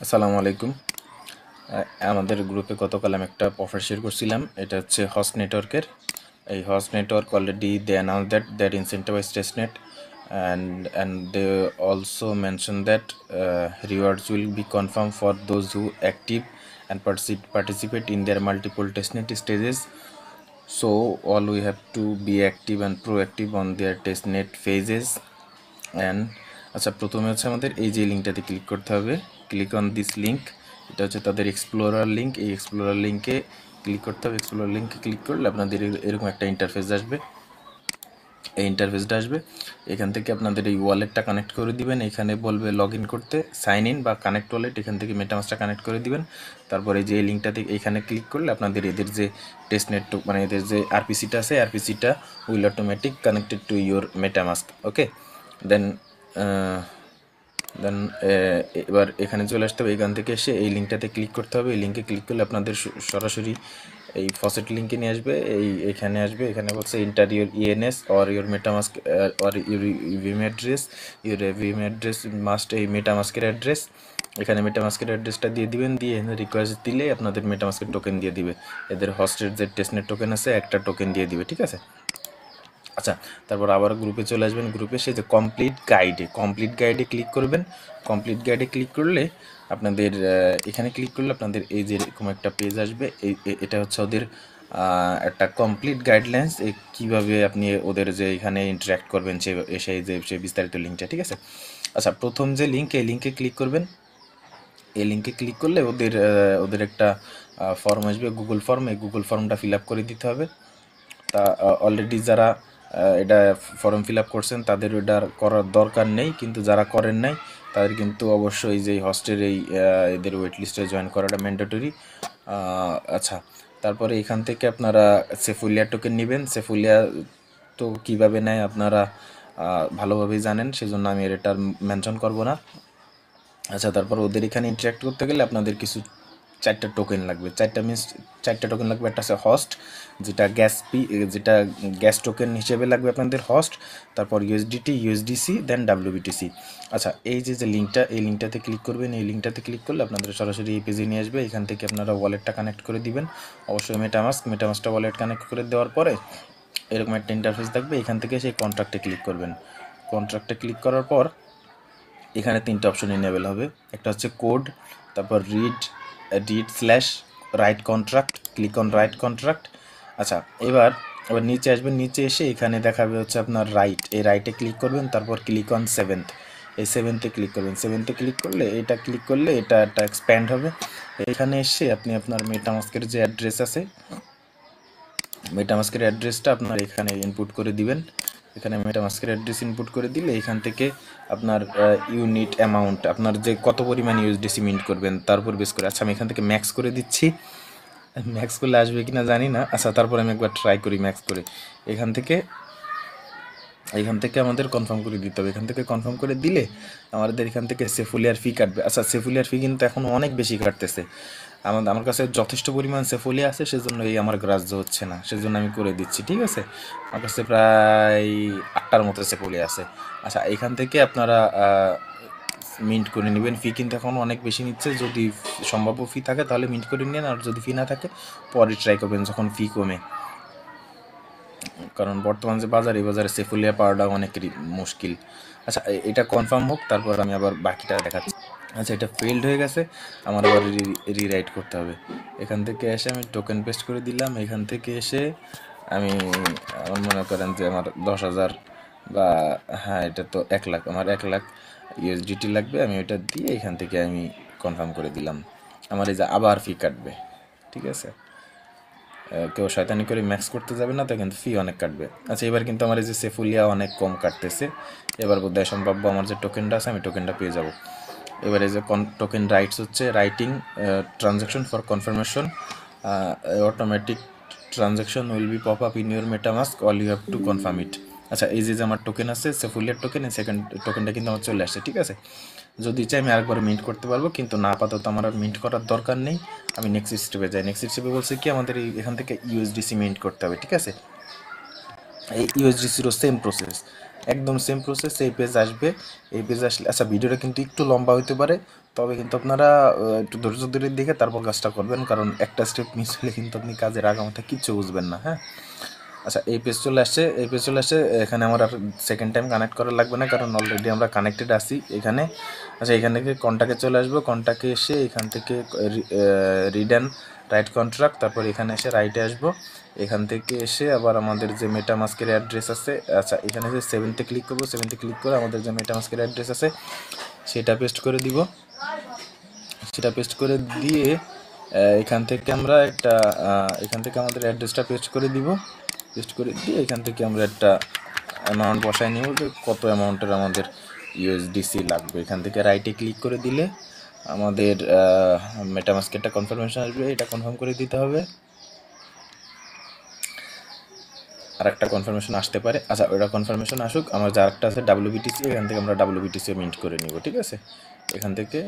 আসসালামু আলাইকুম। আমাদের গ্রুপে গতকাল আমি একটা অফার শেয়ার করছিলাম। এটা হচ্ছে হস্ট নেটওয়ার্কের। এই host network already they announce that incentivize testnet and they also mentioned that rewards will be confirmed for those who active and participate in their multiple testnet stages. So all we have to be active and proactive on their testnet phases. And আচ্ছা, প্রথমে হচ্ছে আমাদের এই যে লিঙ্কটাতে click করতে হবে। Click on this link. এটা হচ্ছে তাদের এক্সপ্লোরার লিঙ্ক। এই এক্সপ্লোরার লিঙ্কে ক্লিক করতে হবে। এক্সপ্লোরার লিঙ্কে ক্লিক করলে আপনাদের এরকম একটা ইন্টারফেস আসবে। এই ইন্টারফেসটা আসবে, এখান থেকে আপনাদের এই ওয়ালেটটা কানেক্ট করে দিবেন। এখানে বলবে লগ ইন করতে, সাইন ইন বা কানেক্ট ওয়ালেট, এখান থেকে মেটামাসটা কানেক্ট করে দিবেন। তারপরে এই যে এই লিঙ্কটাতে এখানে ক্লিক করলে আপনাদের এদের যে টেস্টনেট মানে এদের যে আরপিসিটা আছে, আরপিসিটা will automatic connected to your MetaMask. Okay, then then এবার এখানে চলে আসতে হবে। এখান থেকে এসে এই লিঙ্কটাতে ক্লিক করতে হবে। এই লিঙ্কে ক্লিক করলে আপনাদের সরাসরি এই ফসেট লিঙ্কে নিয়ে আসবে। এখানে আসবে, এখানে বলছে enter your ENS or your MetaMask or your EVM address. Your EVM address must এই মেটামাস্কের অ্যাড্রেস। এখানে মেটামাস্কের অ্যাড্রেসটা দিয়ে দিবেন। দিয়ে রিকোয়েস্ট দিলে আপনাদের মেটামাস্কের টোকেন দিয়ে দিবে। এদের হস্টের যে টেস্টনেট টোকেন আছে একটা টোকেন দিয়ে দিবে, ঠিক আছে। আচ্ছা, তারপর আবার গ্রুপে চলে আসবেন। গ্রুপে সেই যে কমপ্লিট গাইডে ক্লিক করবেন। কমপ্লিট গাইডে ক্লিক করলে আপনাদের এখানে ক্লিক করলে আপনাদের এই যে এরকম একটা পেজ আসবে। এটা হচ্ছে ওদের একটা কমপ্লিট গাইডলাইন্স, কীভাবে আপনি ওদের যে এখানে ইন্টারাক্ট করবেন সেই বিস্তারিত লিঙ্কটা, ঠিক আছে। আচ্ছা, প্রথম যে লিঙ্ক, এই লিঙ্কে ক্লিক করবেন। এই লিঙ্কে ক্লিক করলে ওদের একটা ফর্ম আসবে, গুগল ফর্ম। এই গুগল ফর্মটা ফিল আপ করে দিতে হবে। তা অলরেডি যারা এটা ফর্ম ফিল আপ করছেন তাদের এটা করার দরকার নেই, কিন্তু যারা করেন নাই তাদের কিন্তু অবশ্যই যে হস্টের এদের ওয়েট লিস্টে জয়েন করাটা ম্যান্ডেটরি। আচ্ছা, তারপরে এখান থেকে আপনারা সেফুলিয়া টোকেন নেবেন। সেফুলিয়া তো কীভাবে নেয় আপনারা ভালোভাবেই জানেন, সেজন্য আমি এটা মেনশন করব না। আচ্ছা, তারপর ওদের এখানে ইন্টারাক্ট করতে গেলে আপনাদের কিছু চারটা টোকেন লাগবে। চারটা টোকেন লাগবে। একটা আছে হস্ট, যেটা গ্যাস টোকেন হিসেবে লাগবে আপনাদের হস্ট। তারপর ইউএসডিটি, ইউএসডিসি, দেন ডাব্লিউবিটিসি। আচ্ছা, এই যে লিঙ্কটা, এই লিঙ্কটাতে ক্লিক করবেন। এই লিঙ্কটাতে ক্লিক করলে আপনাদের সরাসরি এই পেজে নিয়ে আসবে। এখান থেকে আপনারা ওয়ালেটটা কানেক্ট করে দিবেন। অবশ্যই মেটামাস্কটা ওয়ালেট কানেক্ট করে দেওয়ার পরে এরকম একটা ইন্টারফেস থাকবে। এখান থেকে সেই কন্ট্রাক্টে ক্লিক করবেন। কন্ট্রাক্টে ক্লিক করার পর এখানে তিনটা অপশন এনেবেল হবে। একটা হচ্ছে কোড, তারপর read slash right contract. Click on right contract. আচ্ছা, এবার নিচে আসবেন। নিচে এসে এখানে দেখাবে হচ্ছে আপনার রাইট, এই রাইটে ক্লিক করবেন। তারপর ক্লিক অন সেভেন্থ, এই সেভেন্থে ক্লিক করবেন। সেভেন্থে ক্লিক করলে এটা একটা এক্সপ্যান্ড হবে। এখানে এসে আপনি আপনার মেটামাস্কের যে অ্যাড্রেস আছে, মেটামাস্কের অ্যাড্রেসটা আপনার এখানে ইনপুট করে দিবেন। এখানে মেটামাস্কের অ্যাড্রেস ইনপুট করে দিলে এখান থেকে আপনার ইউনিট অ্যামাউন্ট, আপনার যে কত পরিমাণ ইউএসডিসি মিন্ট করবেন তার উপর বেস করে। আচ্ছা, আমি এখান থেকে ম্যাক্স করে দিচ্ছি। ম্যাক্স করলে আসবে কিনা জানি না। আচ্ছা, তারপর আমি একবার ট্রাই করি ম্যাক্স করে। এখান থেকে আমাদের কনফার্ম করে দিতে হবে। এখান থেকে কনফার্ম করে দিলে আমাদের এখান থেকে সেফুলিয়ার ফি কাটবে। আচ্ছা, সেফুলিয়ার ফি কিন্তু এখন অনেক বেশি কাটতেছে। আমার কাছে যথেষ্ট পরিমাণ সেফুলিয়া আছে, সেজন্য আমার গ্রাহ্য হচ্ছে না, সেজন্য আমি করে দিচ্ছি, ঠিক আছে। আমার কাছে প্রায় 8টার মতো সেফুলিয়া আছে। আচ্ছা, এখান থেকে আপনারা মিন্ট করে নেবেন। ফি কিন্তু এখন অনেক বেশি নিচ্ছে। যদি সম্ভাব্য ফি থাকে তাহলে মিন্ট করে নেন, আর যদি ফি না থাকে পরে ট্রাই করবেন যখন ফি কমে। কারণ বর্তমান যে বাজারে সেফুলিয়া পাওয়াটা অনেকেরই মুশকিল। আচ্ছা, এটা কনফার্ম হোক, তারপর আমি আবার বাকিটা দেখাচ্ছি। আচ্ছা, এটা ফেলড হয়ে গেছে, আমার আবার রিরাইট করতে হবে। এখান থেকে এসে আমি টোকেন পেস্ট করে দিলাম। এখান থেকে এসে আমি আমার মনে করেন যে আমার 10,000 বা হ্যাঁ, এটা তো 1 লাখ, আমার 1 লাখ ইউএসডিটি লাগবে। আমি ওইটা দিয়ে এখান থেকে আমি কনফার্ম করে দিলাম। আমার এই যে আবার ফি কাটবে, ঠিক আছে। কেউ শয়তানি করে ম্যাক্স করতে যাবে না, তো কিন্তু ফি অনেক কাটবে। আচ্ছা, এবার কিন্তু আমার এই যে সেফুলিয়া অনেক কম কাটতেছে। এবার বোধহয় সম্ভাব্য আমার যে টোকেনটা আছে আমি টোকেনটা পেয়ে যাব। এবারে যে টোকেন রাইটস হচ্ছে writing transaction for confirmation, automatic transaction will be pop up in your MetaMask, all you have to confirm it. আচ্ছা, এই যে আমার টোকেন আছে সেফুলিয়ার টোকেন, এই সেকেন্ড টোকেনটা কিন্তু আমার চলে আসছে, ঠিক আছে। যদি চাই আমি আরেকবার মিন্ট করতে পারবো, কিন্তু না, আপাতত আমার আর মিন্ট করার দরকার নেই। আমি নেক্সট স্টেপে যাই। নেক্সট স্টেপে বলছে কি আমাদের এখান থেকে ইউএসডিসি মিন্ট করতে হবে, ঠিক আছে। এই ইউএসডিসিরও সেম প্রসেস। একদম সেম প্রসেস এই পেজ আসবে। এই পেজ আসলে আচ্ছা ভিডিওটা কিন্তু একটু লম্বা হতে পারে, তবে কিন্তু আপনারা একটু ধৈর্য ধরে দেখে তারপর কাজটা করবেন, কারণ একটা স্টেপ মিস হলে কিন্তু আপনি কাজের আগামাথা কিচ্ছু বুঝবেন না। হ্যাঁ, আচ্ছা এই পেজ চলে আসছে, এই পেজ চলে আসছে। এখানে আমার আর সেকেন্ড টাইম কানেক্ট করা লাগবে না, কারণ অলরেডি আমরা কানেক্টেড আছি এখানে। আচ্ছা এখান থেকে কন্ট্যাক্টে চলে আসবো, কন্ট্যাক্টে এসে এখান থেকে রিড অ্যান্ড রাইট কন্ট্রাক্ট, তারপর এখানে এসে রাইটে আসবো। এখান থেকে এসে আবার আমাদের যে মেটামাস্কের অ্যাড্রেস আছে, আচ্ছা এখানে যে 7তে ক্লিক করবো, 7তে ক্লিক করে আমাদের যে মেটামাস্কের অ্যাড্রেস আছে সেটা পেস্ট করে দিব। সেটা পেস্ট করে দিয়ে এখান থেকে আমরা একটা এখান থেকে আমাদের অ্যাড্রেসটা পেস্ট করে দিব। পেস্ট করে দিয়ে এখান থেকে আমরা একটা অ্যামাউন্ট বসায় নিব যে কত অ্যামাউন্টের আমাদের ইউএসডিসি লাগবে। এখান থেকে রাইটে ক্লিক করে দিলে আমাদের মেটামাস্কেরটা কনফার্মেশন আসবে, এটা কনফার্ম করে দিতে হবে। আর একটা কনফার্মেশন আসতে পারে, আচ্ছা ওটা কনফার্মেশন আসুক। আমার যার একটা আছে ডাব্লিউবিটিসি, এখান থেকে আমরা ডাব্লিউবিটিসি মিন্ট করে নিব। ঠিক আছে, এখান থেকে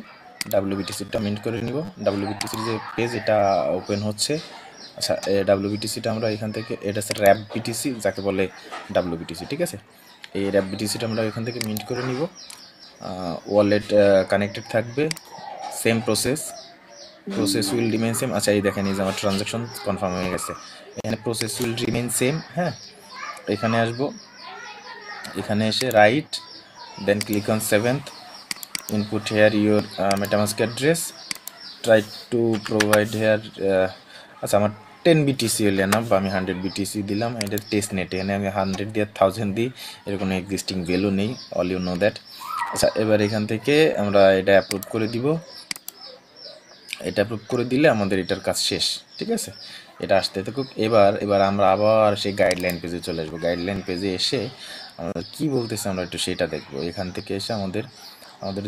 ডাব্লিউবিটিসিটা মিন্ট করে নিব। ডাব্লিউবিটিসির যে পেজ এটা ওপেন হচ্ছে। আচ্ছা ডাব্লিউবিটিসিটা আমরা এখান থেকে, এটা হচ্ছে র্যাপ বিটিসি যাকে বলে ডাব্লিউবিটিসি। ঠিক আছে, এই র্যাপ বিটিসিটা আমরা এখান থেকে মিন্ট করে নিব। ওয়ালেট কানেক্টেড থাকবে, same process will remain same. আচ্ছা এই দেখেন এই যে আমার ট্রানজ্যাকশন কনফার্ম হয়ে গেছে, এখানে প্রসেস উইল রিমেইন সেম। হ্যাঁ, এখানে আসবো, এখানে এসে right, then click on 7th, input here your MetaMask address, try to provide here. আচ্ছা আমার 10 বিটিসি হলে না, বা আমি 100 বিটিসি দিলাম। এটা টেস্ট নেট, এখানে আমি 100 দিয়ে 1000 দিই, এর কোনো এক্সিস্টিং ভ্যালু নেই, অল ইউ নো দ্যাট। আচ্ছা এবার এখান থেকে আমরা এটা অ্যাপ্রুভ করে দিব। এটা অ্যাপ্রুভ করে দিলে আমাদের এটার কাজ শেষ। ঠিক আছে, এটা আসতে থাকুক। এবার আমরা আবার সেই গাইডলাইন পেজে চলে আসবো। গাইডলাইন পেজে এসে আমরা কী বলতেছি আমরা একটু সেটা দেখবো। এখান থেকে এসে আমাদের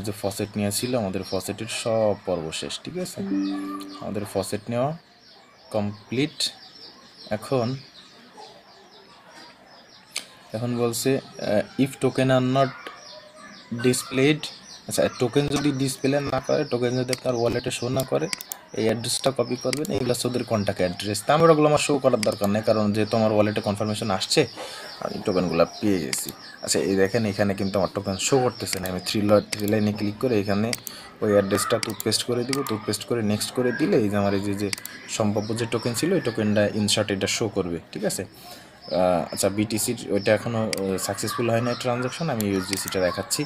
যে ফসেট নেওয়া ছিল, আমাদের ফসেটের সব পর্ব শেষ। ঠিক আছে, আমাদের ফসেট নেওয়া কমপ্লিট। এখন বলছে if token are not displayed. আচ্ছা টোকেন যদি ডিসপ্লে না করে, টোকেন যদি আপনার ওয়ালেটে শো না করে, এই অ্যাড্রেসটা কপি করবেন। এইগুলো হচ্ছে ওদের কন্ট্যাক্ট অ্যাড্রেস। তা আমার ওগুলো আমার শো করার দরকার নেই, কারণ যেহেতু আমার ওয়ালেটে কনফার্মেশন আসছে, আমি টোকেনগুলো পেয়ে গেছি। আচ্ছা এই দেখেন এখানে কিন্তু আমার টোকেন শো করতেছে না। আমি থ্রি লাইনে ক্লিক করে এখানে ওই অ্যাড্রেসটা টুথপেস্ট করে দিব। টুথপেস্ট করে নেক্সট করে দিলে এই যে আমার এই যে সম্ভাব্য যে টোকেন ছিল, এই টোকেনটা ইনসার্ট এটা শো করবে। ঠিক আছে, আচ্ছা বিটিসির ওইটা এখনও সাকসেসফুল হয় না ট্রানজ্যাকশন, আমি ইউএসডিসিটা দেখাচ্ছি।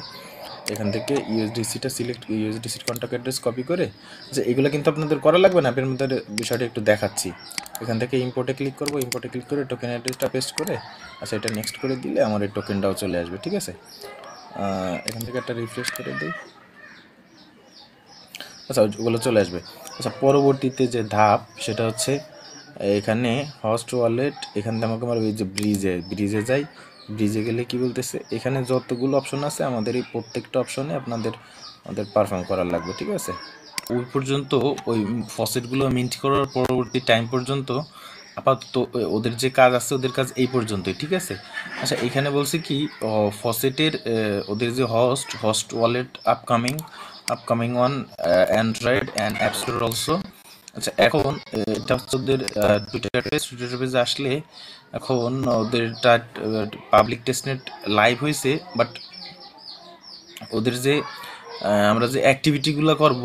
এখান থেকে ইউএসডিসিটা সিলেক্ট, ইউএসডিসির কন্ট্যাক্ট অ্যাড্রেস কপি করে, আচ্ছা এগুলো কিন্তু আপনাদের করা লাগবে না, আপনার মধ্যে বিষয়টা একটু দেখাচ্ছি। এখান থেকে ইম্পোর্টে ক্লিক করবো, ইম্পোর্টে ক্লিক করে টোকেন অ্যাড্রেসটা পেস্ট করে, আচ্ছা এটা নেক্সট করে দিলে আমার এই টোকেনটাও চলে আসবে। ঠিক আছে, এখান থেকে একটা রিফ্রেশ করে দিই। আচ্ছা ওগুলো চলে আসবে। আচ্ছা পরবর্তীতে যে ধাপ সেটা হচ্ছে এখানে হোস্ট ওয়ালেট, এখান থেকে আমাকে আমার ওই যে ব্রিজে যাই। ব্রিজে গেলে কি বলতেছে, এখানে যতগুলো অপশন আছে আমাদের এই প্রত্যেকটা অপশনে আমাদের পারফর্ম করার লাগবে। ঠিক আছে, ওই পর্যন্ত ওই ফসেটগুলো মিন্ট করার পরবর্তী টাইম পর্যন্ত আপাতত ওদের যে কাজ আছে, ওদের কাজ এই পর্যন্তই। ঠিক আছে, আচ্ছা এখানে বলছে কি ফসেটের ওদের যে host wallet upcoming one Android and app store also. আচ্ছা এখন এটা হচ্ছে ওদের টুইটার পেজে আসলে এখন ওদেরটা পাবলিক টেস্টনেট লাইভ হয়েছে, বাট ওদের যে আমরা যে অ্যাক্টিভিটিগুলো করব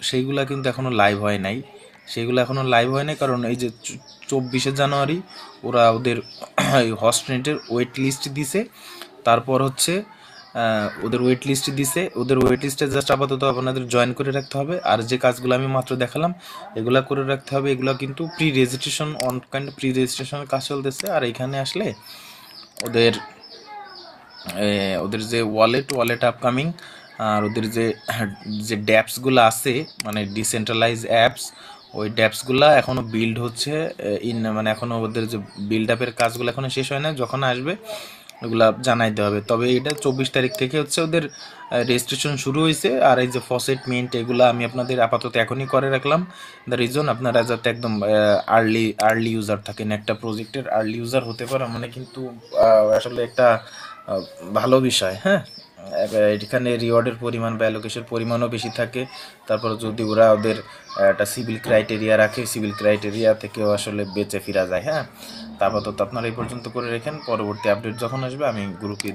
সেইগুলা কিন্তু এখনও লাইভ হয় নাই। কারণ এই যে 24শে জানুয়ারি ওরা ওদের হস্টনেটের ওয়েট লিস্ট দিছে। তারপর হচ্ছে ওদের ওয়েট লিস্টে জাস্ট আপাতত আপনাদের জয়েন করে রাখতে হবে। আর যে কাজগুলো আমি মাত্র দেখালাম এগুলা করে রাখতে হবে। এগুলো কিন্তু প্রি রেজিস্ট্রেশনের কাজ চলতেছে। আর এখানে আসলে ওদের যে ওয়ালেট আপকামিং, আর ওদের যে ড্যাপসগুলো আছে মানে ডিসেন্ট্রালাইজ অ্যাপস, ওই ড্যাপসগুলো এখনও বিল্ড হচ্ছে। মানে এখনও ওদের যে বিল্ড আপের কাজগুলো এখনও শেষ হয় না, যখন আসবে ওগুলা জানাইতে হবে। তবে এটা 24 তারিখ থেকে হচ্ছে ওদের রেজিস্ট্রেশন শুরু হয়েছে। আর এই যে ফসেট মিন্ট এগুলো আমি আপনাদের আপাতত এখনই করে রাখলাম। দ্য রিজন আপনারা যাতে একদম আর্লি ইউজার থাকেন, একটা প্রজেক্টের আর্লি ইউজার হতে পারে মানে কিন্তু আসলে একটা ভালো বিষয়। হ্যাঁ, এখানে রিওয়ার্ডের পরিমাণ বা অ্যালোকেশনের পরিমাণও বেশি থাকে। তারপর যদি ওরা ওদের একটা সিভিল ক্রাইটেরিয়া রাখে, সিভিল ক্রাইটেরিয়া থেকেও আসলে বেঁচে ফিরা যায়। হ্যাঁ, তারপর তো আপনারা এই পর্যন্ত করে রেখেন, পরবর্তী আপডেট যখন আসবে আমি গ্রুপে